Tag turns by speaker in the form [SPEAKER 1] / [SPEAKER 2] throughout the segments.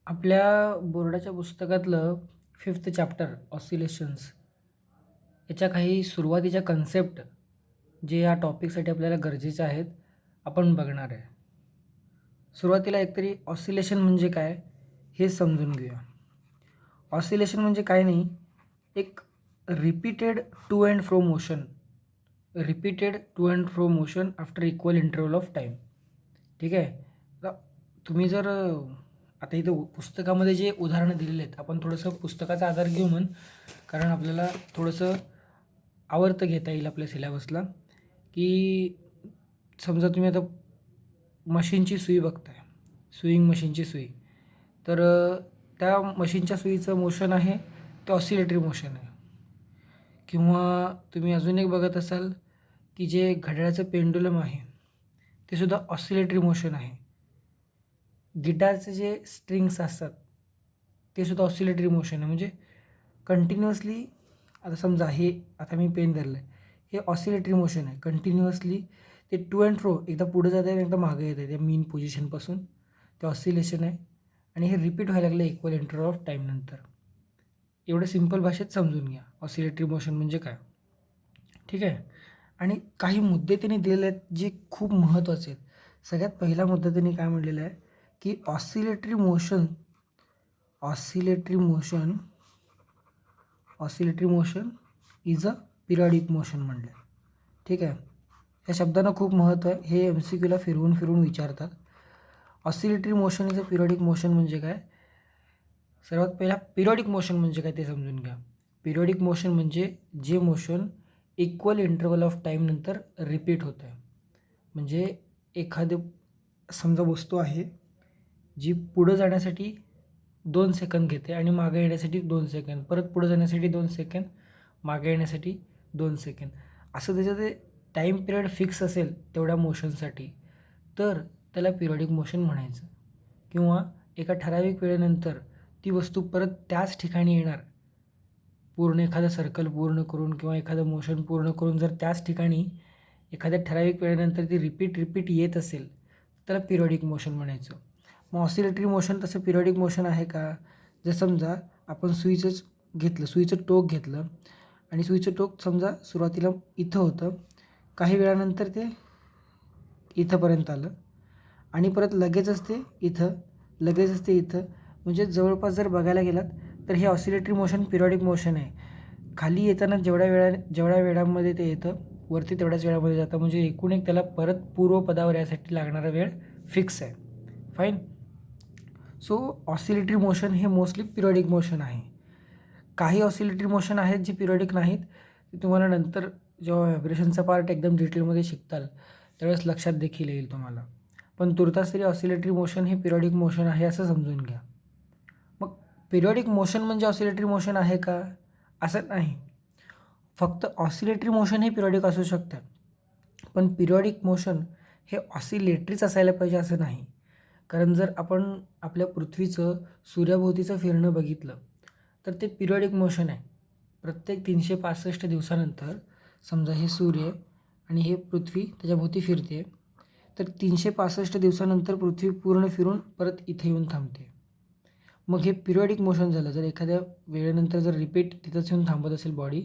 [SPEAKER 1] आपल्या बोर्डाच्या पुस्तकातलं 5th चॅप्टर ऑसिलेशन्स याच्या काही सुरुवातीच्या कन्सेप्ट जे या टॉपिकसाठी आपल्याला गरजेच्या आहेत, आपण बघणार आहे. सुरुवातीला एकतरी ऑसिलेशन म्हणजे काय हे समजून घेऊया. ऑसिलेशन म्हणजे काय नाही, एक repeated to and fro motion after equal interval of time. ठीक आहे. आता तुम्ही जर आता इथं पुस्तकामध्ये जे उदाहरणं दिलेले आहेत, आपण थोडंसं पुस्तकाचा आधार घेऊ कारण आपल्याला थोडंसं आवर्त घेता येईल आपल्या सिलेबसला. की समजा तुम्ही आता मशीनची सुई बघताय, स्विंग मशीनची सुई, तर त्या मशीनच्या सुईचं मोशन आहे ते ऑसिलेटरी मोशन आहे. किंवा तुम्ही अजून एक बघत असाल की जे घड्याळाचं पेंडुलम आहे ते सुद्धा ऑसिलेटरी मोशन आहे. गिटारचे जे स्ट्रिंग्स असतात ते सुद्धा ऑसिलेटरी मोशन आहे. म्हणजे कंटिन्युअसली, आता समजा हे आता मी पेन धरलं आहे, हे ऑसिलेटरी मोशन आहे. कंटिन्युअसली ते टू अँड फ्रो, एकदा पुढे जात आहे एकदा मागे येत आहे त्या मीन पोझिशनपासून, ते ऑसिलेशन आहे. आणि हे रिपीट व्हायला लागलं इक्वल इंटरव्हल ऑफ टाईमनंतर. एवढं सिम्पल भाषेत समजून घ्या ऑसिलेटरी मोशन म्हणजे काय. ठीक आहे. आणि काही मुद्दे त्यांनी दिलेले आहेत जे खूप महत्त्वाचे आहेत. सगळ्यात पहिला मुद्दा त्यांनी काय म्हटलेला आहे की oscillatory motion is a periodic motion म्हणलं. ठीक आहे. या शब्दांना खूप महत्त्व आहे. हे MCQला फिरवून फिरवून विचारतात. Oscillatory motion is a periodic motion म्हणजे काय. सर्वात पहिला पिरियडिक मोशन म्हणजे काय ते समजून घ्या. पिरियडिक मोशन म्हणजे जे मोशन इक्वल इंटरव्हल ऑफ टाईमनंतर रिपीट होतं आहे. म्हणजे एखादे समजा वस्तू आहे जी पुढं जाण्यासाठी 2 सेकंद घेते आणि मागे येण्यासाठी 2 सेकंद, परत पुढं जाण्यासाठी 2 सेकंद, मागे येण्यासाठी 2 सेकंद, असं त्याचं ते टाईम पिरियड फिक्स असेल तेवढ्या मोशनसाठी, तर त्याला पिरियडिक मोशन म्हणायचं. किंवा एका ठराविक वेळेनंतर ती वस्तू परत त्याच ठिकाणी येणार, पूर्ण एखादं सर्कल पूर्ण करून किंवा एखादं मोशन पूर्ण करून जर त्याच ठिकाणी एखाद्या ठराविक वेळेनंतर ती रिपीट येत असेल, त्याला पिरियडिक मोशन म्हणायचं. मग ऑसिलेटरी मोशन तसं पिरियडिक मोशन आहे का. जर समजा आपण सुईचं टोक घेतलं आणि सुईचं टोक समजा सुरुवातीला इथं होतं, काही वेळानंतर ते इथंपर्यंत आलं आणि परत लगेचच ते इथं, म्हणजे जवळपास जर बघायला गेलात तर हे ऑसिलेटरी मोशन पिरियडिक मोशन आहे. खाली येताना जेवढ्या वेळामध्ये ते येतं, वरती तेवढ्याच वेळामध्ये जातं. म्हणजे एकूण एक त्याला परत पूर्वपदावर यासाठी लागणारा वेळ फिक्स आहे. फाईन. सो ऑसिलेटरी मोशन हे मोस्टली पिरियडिक मोशन आहे. काही ऑसिलेटरी मोशन आहेत जे पिरियडिक नाहीत. ते तुम्हाला नंतर जेव्हा व्हायब्रेशनचा पार्ट एकदम डिटेलमध्ये शिकताल त्यावेळेस लक्षात देखील येईल तुम्हाला. पण तुर्तास तरी ऑसिलेटरी मोशन हे पिरियडिक मोशन आहे असं समजून घ्या. मग पिरियडिक मोशन म्हणजे ऑसिलेटरी मोशन आहे का, असं नाही. फक्त ऑसिलेटरी मोशन हे पिरियडिक असू शकतं, पण पिरियडिक मोशन हे ऑसिलेटरीच असायला पाहिजे असं नाही. कारण जर आपण आपल्या पृथ्वीचं सूर्याभोवतीचं फिरणं बघितलं तर ते पिरियडिक मोशन आहे. प्रत्येक 365 दिवसानंतर समजा हे सूर्य आणि हे पृथ्वी त्याच्याभोवती फिरते, तर 365 दिवसानंतर पृथ्वी पूर्ण फिरून परत इथे येऊन थांबते. मग हे पिरियडिक मोशन झालं. जर एखाद्या वेळेनंतर जर रिपीट तिथंच येऊन थांबत असेल बॉडी,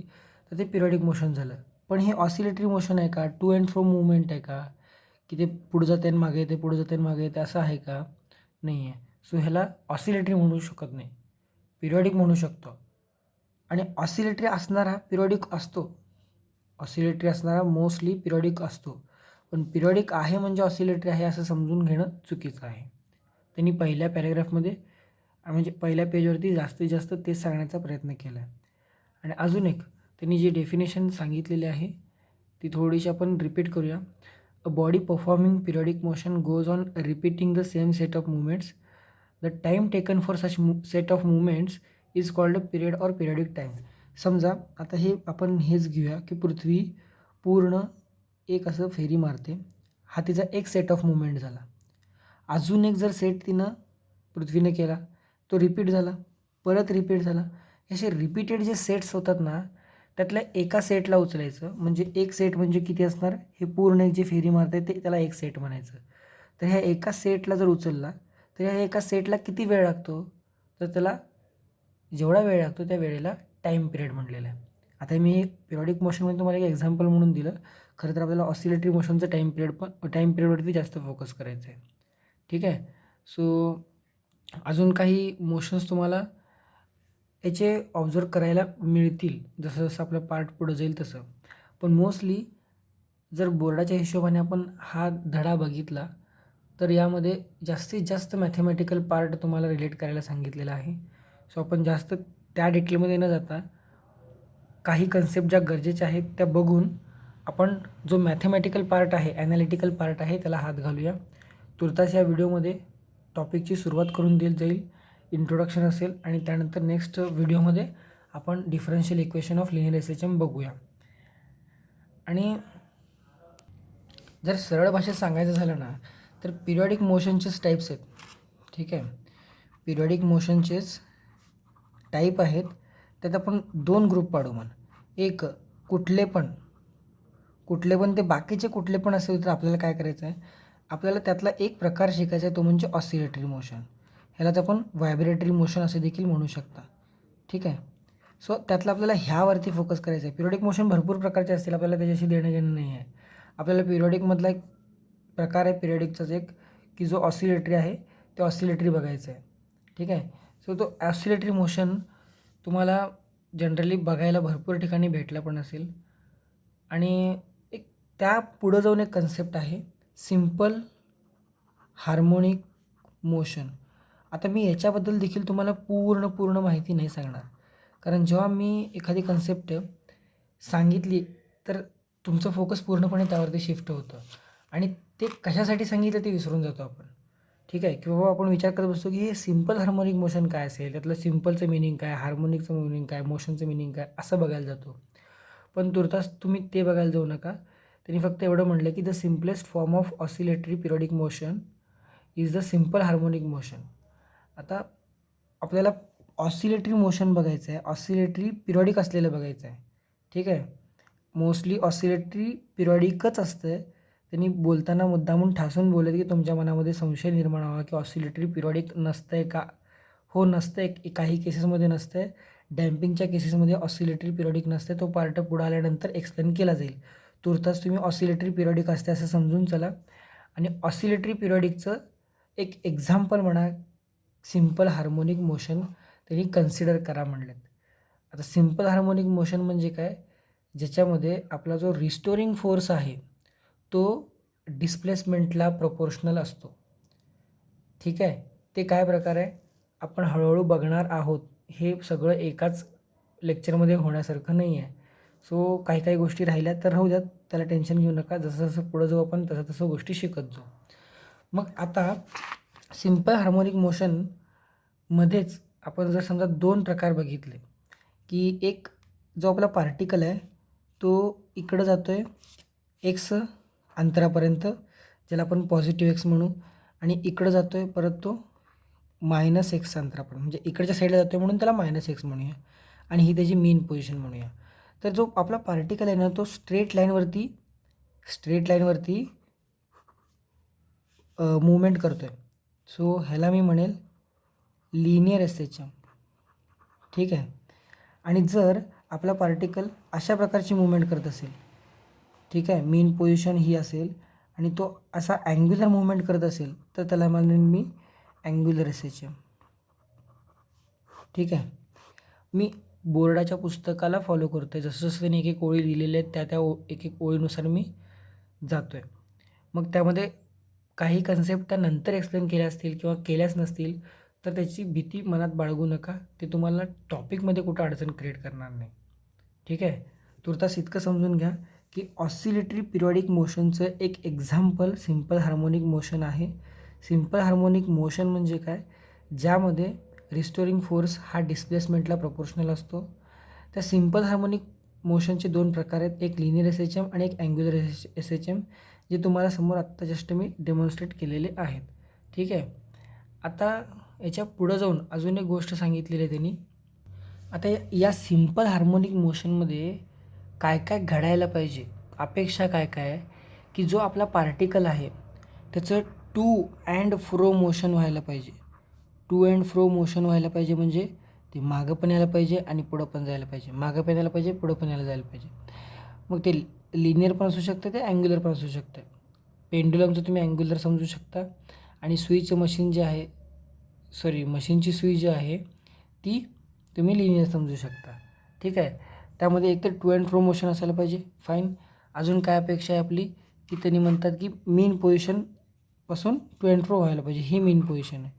[SPEAKER 1] तर ते पिरियडिक मोशन झालं. पण हे ऑसिलेटरी मोशन आहे का, टू अँड फ्रो मूवमेंट आहे का, की ते पुढं जाते आणि मागे येते, पुढं जाते आणि मागे येते, असं आहे का, नाही आहे. सो ह्याला ऑसिलेटरी म्हणू शकत नाही, पिरियडिक म्हणू शकतो. आणि ऑसिलेटरी असणारा पिरियडिक असतो. ऑसिलेटरी असणारा मोस्टली पिरियडिक असतो. पण पिरियडिक आहे म्हणजे ऑसिलेटरी आहे असं समजून घेणं चुकीचं आहे. त्यांनी पहिल्या पॅरेग्राफमध्ये म्हणजे पहिल्या पेजवरती जास्तीत जास्त तेच सांगण्याचा प्रयत्न केला आहे. आणि अजून एक त्यांनी जी डेफिनेशन सांगितलेली आहे ती थोडीशी आपण रिपीट करूया. A body performing periodic motion goes on repeating the same set of movements. The time taken for such set of movements is called a period or periodic time. समजा आता हे आपण हेच घेऊया की पृथ्वी पूर्ण एक असं फेरी मारते, हा तिचा एक सेट ऑफ मुवमेंट झाला. अजून एक जर सेट तिनं पृथ्वीने केला, तो रिपीट झाला, परत रिपीट झाला. असे रिपीटेड जे सेट्स होतात ना, त्यातल्या एका सेटला उचलायचं. म्हणजे एक सेट म्हणजे किती असणार, हे पूर्ण एक जे फेरी मारते ते त्याला एक सेट म्हणायचं. तर ह्या एका सेटला जर उचलला तर या एका सेटला किती वेळ लागतो, तर त्याला जेवढा वेळ लागतो त्या वेळेला टाईम पिरियड म्हटलेलं आहे. आता मी पिरियॉडिक मोशनमध्ये तुम्हाला एक एक्झाम्पल म्हणून दिलं. खरं तर आपल्याला ऑसिलेटरी मोशनचं टाईम पिरियडवरती जास्त फोकस करायचं आहे. ठीक आहे. सो अजून काही मोशन्स तुम्हाला याचे ऑब्झर्व करायला मिळतील, जसं जसं आपलं पार्ट पुढं जाईल तसं. पण मोस्टली जर बोर्डाच्या हिशोबाने आपण हा धडा बघितला तर यामध्ये जास्तीत जास्त मॅथमॅटिकल पार्ट तुम्हाला रिलेट करायला सांगितलेला आहे. सो आपण जास्त त्या डिटेलमध्ये न जाता काही कन्सेप्ट ज्या गरजेच्या आहेत त्या बघून आपण जो मॅथमॅटिकल पार्ट आहे, ॲनालिटिकल पार्ट आहे, त्याला हात घालूया. तुर्तास या व्हिडिओमध्ये टॉपिकची सुरुवात करून दिली जाईल. इंट्रोडक्शन असेल आणि त्यानंतर नेक्स्ट व्हिडिओमध्ये आपण differential equation of linear SHM बघूया. आणि जर सरळ भाषेत सांगायचं झालं ना तर पिरियॉडिक मोशनचेच टाईप्स आहेत. ठीक आहे. पिरियॉडिक मोशनचेच टाईप आहेत. त्यात आपण 2 ग्रुप पाडू. एक कुठले पण ते बाकीचे कुठले पण असेल तर आपल्याला काय करायचं आहे, आपल्याला त्यातला एक प्रकार शिकायचा आहे, तो म्हणजे ऑसिलेटरी मोशन. ह्यालाच आपण व्हायब्रेटरी मोशन असे देखील म्हणू शकता. ठीक आहे. सो त्यातलं आपल्याला ह्यावरती फोकस करायचं आहे. पिरियॉडिक मोशन भरपूर प्रकारचे असतील, आपल्याला त्याच्याशी देणं घेणं नाही आहे. आपल्याला पिरियॉडिकमधला एक प्रकार आहे पिरियॉडिकचाच एक, की जो ऑसिलेटरी आहे ते ऑसिलेटरी बघायचं आहे. ठीक आहे. सो तो ऑसिलेटरी मोशन तुम्हाला जनरली बघायला भरपूर ठिकाणी भेटला पण असेल. आणि एक त्या पुढं जाऊन एक कन्सेप्ट आहे सिम्पल हार्मोनिक मोशन. आता मी याच्याबद्दल देखील तुम्हाला पूर्ण माहिती नाही सांगणार, कारण जेव्हा मी एखादी कन्सेप्ट सांगितली तर तुमचं फोकस पूर्णपणे त्यावरती शिफ्ट होतं आणि ते कशासाठी सांगितलं ते विसरून जातो आपण. ठीक आहे. किंवा आपण विचार करत बसतो की हे सिम्पल हार्मोनिक मोशन काय असेल, त्यातलं सिम्पलचं मिनिंग काय, हार्मोनिकचं मिनिंग काय, मोशनचं मिनिंग काय, असं बघायला जातो. पण तुर्तास तुम्ही ते बघायला जाऊ नका. त्यांनी फक्त एवढं म्हटलं की the simplest form of oscillatory periodic motion is the simple harmonic motion. आता आपल्याला ऑसिलेटरी मोशन बघायचं आहे, ऑसिलेटरी पिरियॉडिक असलेलं बघायचं आहे. ठीक आहे. मोस्टली ऑसिलेटरी पिरियॉडिकच असतं. त्यांनी बोलताना मुद्दामून ठासून बोलत की तुमच्या मनामध्ये संशय निर्माण व्हावा की ऑसिलेटरी पिरियॉडिक नसतं आहे का. हो नसतं आहे, काही केसेसमध्ये नसतं आहे. डॅम्पिंगच्या केसेसमध्ये ऑसिलेटरी पिरियॉडिक नसते. तो पार्ट पुढं आल्यानंतर एक्सप्लेन केला जाईल. तुर्तास तुम्ही ऑसिलेटरी पिरियॉडिक असते असं समजून चला. आणि ऑसिलेटरी पिरियॉडिकचं एक एक्झाम्पल म्हणा सिम्पल हार्मोनिक मोशन त्यांनी कन्सिडर करा म्हणलेत. आता सिम्पल हार्मोनिक मोशन म्हणजे काय, ज्याच्यामध्ये आपला जो रिस्टोरिंग फोर्स आहे तो डिस्प्लेसमेंटला प्रोपोर्शनल असतो. ठीक आहे. ते काय प्रकार आहे आपण हळूहळू बघणार आहोत. हे सगळं एकाच लेक्चरमध्ये होण्यासारखं नाही आहे. सो काही गोष्टी राहिल्या तर राहू द्यात, त्याला टेन्शन घेऊ नका. जसं जसं पुढं जाऊ आपण तसं गोष्टी शिकत जाऊ. मग आता सिम्पल हार्मोनिक मोशनमध्येच आपण जर समजा 2 प्रकार बघितले की एक जो आपला पार्टिकल आहे तो इकडं जातो आहे एक्स अंतरापर्यंत, ज्याला आपण पॉझिटिव्ह एक्स म्हणू, आणि इकडं जातो आहे परत तो -x अंतरापर्यंत, म्हणजे इकडच्या साईडला जातो आहे म्हणून त्याला -x म्हणूया आणि ही त्याची मीन पोझिशन म्हणूया. तर जो आपला पार्टिकल आहे ना तो स्ट्रेट लाईनवरती मूवमेंट करतो आहे. सो ह्याला मी म्हणेल लिनियर एसएचएम. ठीक आहे. आणि जर आपला पार्टिकल अशा प्रकारची मूवमेंट करत असेल, ठीक आहे, मीन पोझिशन ही असेल आणि तो असा अँग्युलर मूवमेंट करत असेल तर त्याला म्हणेन मी अँग्युलर एसएचएम. ठीक आहे. मी बोर्डाच्या पुस्तकाला फॉलो करतो आहे, जसं जसं त्यांनी एक ओळी लिहिलेल्या आहेत त्या एक ओळीनुसार मी जातो आहे. मग त्यामध्ये काही कन्सेप्ट त्यानंतर एक्सप्लेन केल्या असतील किंवा केल्याच नसतील तर त्याची भीती मनात बाळगू नका. ते तुम्हाला टॉपिकमध्ये कुठं अडचण क्रिएट करणार नाही. ठीक आहे. तुर्तास इतकं समजून घ्या की ऑसिलेटरी पिरियॉडिक मोशनचं एक एक्झाम्पल सिम्पल हार्मोनिक मोशन आहे. सिम्पल हार्मोनिक मोशन म्हणजे काय, ज्यामध्ये रिस्टोरिंग फोर्स हा डिस्प्लेसमेंटला प्रोपोर्शनल असतो. त्या सिम्पल हार्मोनिक मोशनचे 2 प्रकार आहेत, एक लिनियर एसएचएम आणि एक अँग्युलर एसएचएम, जे तुम्हाला समोर आत्ता जस्ट मी डेमॉन्स्ट्रेट केलेले आहेत. ठीक आहे. आता याच्या पुढं जाऊन अजून एक गोष्ट सांगितलेली आहे त्यांनी. आता या सिम्पल हार्मोनिक मोशनमध्ये काय काय घडायला पाहिजे, अपेक्षा काय काय आहे की जो आपला पार्टिकल आहे त्याचं टू अँड फ्रो मोशन व्हायला पाहिजे. टू अँड फ्रो मोशन व्हायला पाहिजे म्हणजे ते मागं पण यायला पाहिजे आणि पुढं पण जायला पाहिजे, मागं पण यायला पाहिजे, पुढं पण यायला जायला पाहिजे. मग ते लिनियर पण असू शकतं, ते अँग्युलर पण असू शकतं. पेंडुलमचं तुम्ही अँग्युलर समजू शकता आणि सुईचं मशीन जे आहे, मशीनची सुई जी आहे ती तुम्ही लिनियर समजू शकता. ठीक आहे. त्यामध्ये एकतर टू अँड फ्रो मोशन असायला पाहिजे. फाईन. अजून काय अपेक्षा आहे आपली, की त्यांनी म्हणतात की मीन पोझिशनपासून टू अँड फ्रो व्हायला पाहिजे. ही मीन पोझिशन आहे.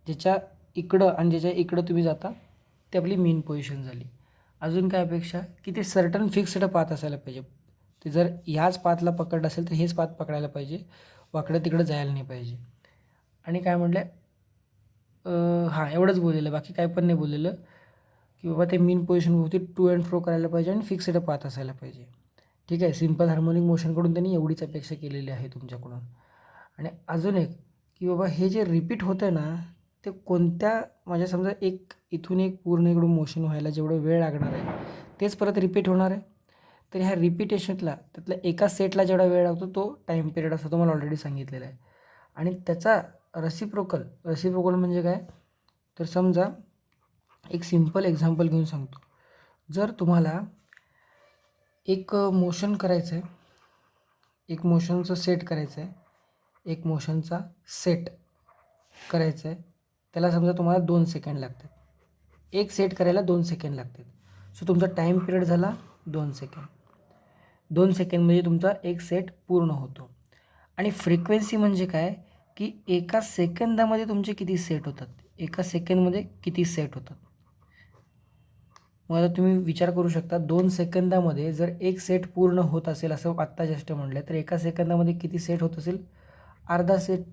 [SPEAKER 1] ज्याच्या इकडं आणि ज्याच्या इकडं तुम्ही जाता ती आपली मीन पोझिशन झाली. अजून काय अपेक्षा, की ते सर्टन फिक्स्ड पाथ असायला पाहिजे. ते जर ह्याच पाथला पकडलं असेल तर हेच पाथ पकडायला पाहिजे, वाकडं तिकडं जायला नाही पाहिजे. आणि काय म्हटलं, हां एवढंच बोललेलं, बाकी काय पण नाही बोललेलं, की बाबा ते मीन पोझिशनभोवती टू अँड फ्रो करायला पाहिजे आणि फिक्स्ड पाथ असायला पाहिजे. ठीक आहे. सिम्पल हार्मोनिक मोशनकडून त्यांनी एवढीच अपेक्षा केलेली आहे तुमच्याकडून. आणि अजून एक, की बाबा हे जे रिपीट होतं आहे ना, ते कोणत्या म्हणजे समजा एक इथून एक पूर्ण इकडून मोशन व्हायला जेवढं वेळ लागणार आहे तेच परत रिपीट होणार आहे. तर ह्या रिपिटेशनला त्यातल्या एका सेटला जेवढा वेळ लागतो तो टाईम पिरियड असतो, तुम्हाला ऑलरेडी सांगितलेला आहे. आणि त्याचा रेसिप्रोकल म्हणजे काय, तर समजा एक सिम्पल एक्झाम्पल घेऊन सांगतो. जर तुम्हाला एक मोशन करायचं आहे, एक मोशनचं सेट करायचं आहे, एक मोशनचा सेट करायचं आहे, त्याला समजा तुम्हाला 2 सेकंड लागतात. एक सेट करायला 2 सेकंड लागतात. सो तुमचा टाईम पिरियड झाला 2 सेकंड. 2 सेकंड म्हणजे तुमचा एक सेट पूर्ण होतो. आणि फ्रिक्वेन्सी म्हणजे काय, की एका सेकंदामध्ये तुमचे किती सेट होतात, एका सेकंडमध्ये किती सेट होतात. मग आता तुम्ही विचार करू शकता, 2 सेकंदामध्ये जर एक सेट पूर्ण होत असेल असं आत्ता जस्ट म्हटलं, तर एका सेकंदामध्ये किती सेट होत असेल, अर्धा सेट.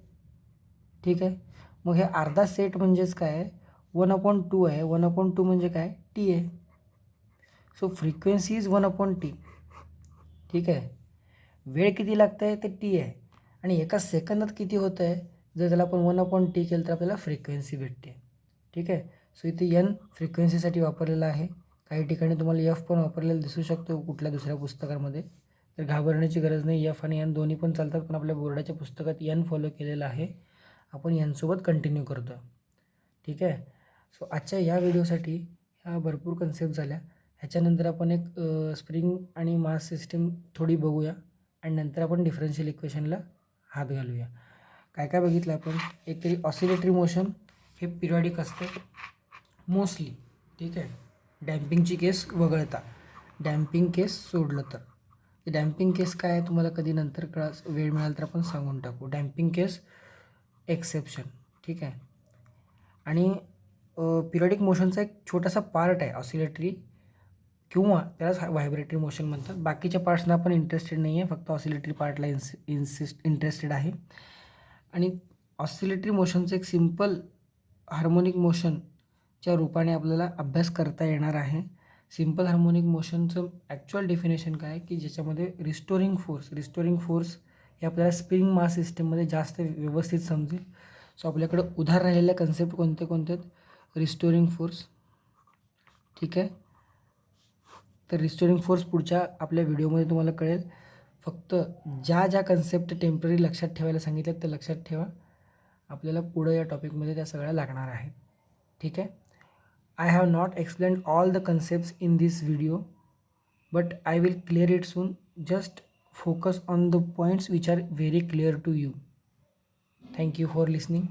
[SPEAKER 1] ठीक आहे. मग हे अर्धा सेट म्हणजेच काय, 1/2 आहे. 1/2 म्हणजे काय, टी आहे. So frequency is 1/t. ठीक आहे. वेळ किती लागतं आहे ते टी आहे. आणि एका सेकंदात किती होतं आहे, जर त्याला आपण 1/t केलं तर आपल्याला फ्रिक्वेन्सी भेटते. ठीक आहे. सो इथे एन फ्रिक्वेन्सीसाठी वापरलेला आहे. काही ठिकाणी तुम्हाला एफ पण वापरलेला दिसू शकतो कुठल्या दुसऱ्या पुस्तकामध्ये, तर घाबरण्याची गरज नाही. एफ आणि एन दोन्ही पण चालतात, पण आपल्या बोर्डाच्या पुस्तकात एन फॉलो केलेलं आहे. आपण एनसोबत कंटिन्यू करतो. ठीक आहे. सो आजच्या या व्हिडिओसाठी ह्या भरपूर कन्सेप्ट झाल्या. ह्याच्यानंतर आपण एक स्प्रिंग आणि मास सिस्टीम थोडी बघूया आणि नंतर आपण डिफरन्शियल इक्वेशनला हात घालूया. काय काय बघितलं आपण, एक तरी ऑसिलेटरी मोशन हे पिरियॉडिक असते मोस्टली. ठीक आहे. डॅम्पिंगची केस वगळता, डॅम्पिंग केस सोडलं तर. डॅम्पिंग केस काय आहे तुम्हाला कधी नंतर वेळ मिळाला तर आपण सांगून टाकू. डॅम्पिंग केस एक्सेप्शन. ठीक आहे. आणि पिरियडिक मोशनचा एक छोटासा पार्ट आहे ऑसिलेटरी, किंवा त्यालाच व्हायब्रेटरी मोशन म्हणतात. बाकीच्या पार्ट्सना आपण इंटरेस्टेड नाही आहे, फक्त ऑसिलेटरी पार्टला इंटरेस्टेड आहे. आणि ऑसिलेटरी मोशनचं एक सिम्पल हार्मोनिक मोशनच्या रूपाने आपल्याला अभ्यास करता येणार आहे. सिम्पल हार्मोनिक मोशनचं ॲक्च्युअल डेफिनेशन काय, की ज्याच्यामध्ये रिस्टोरिंग फोर्स हे आपल्याला स्प्रिंग मास सिस्टीममध्ये जास्त व्यवस्थित समजेल. सो आपल्याकडं उधार राहिलेल्या कन्सेप्ट कोणते आहेत, रिस्टोरिंग फोर्स. ठीक आहे. तर रिस्टोरिंग फोर्स पुढच्या आपल्या व्हिडिओमध्ये तुम्हाला कळेल. फक्त ज्या कन्सेप्ट टेम्पररी लक्षात ठेवायला सांगितल्यात त्या लक्षात ठेवा. आपल्याला पुढं या टॉपिकमध्ये त्या सगळ्या लागणार आहेत. ठीक आहे. I have not explained all the concepts in this video, but I will clear it soon. Just focus on the points which are very clear to you. Thank you for listening.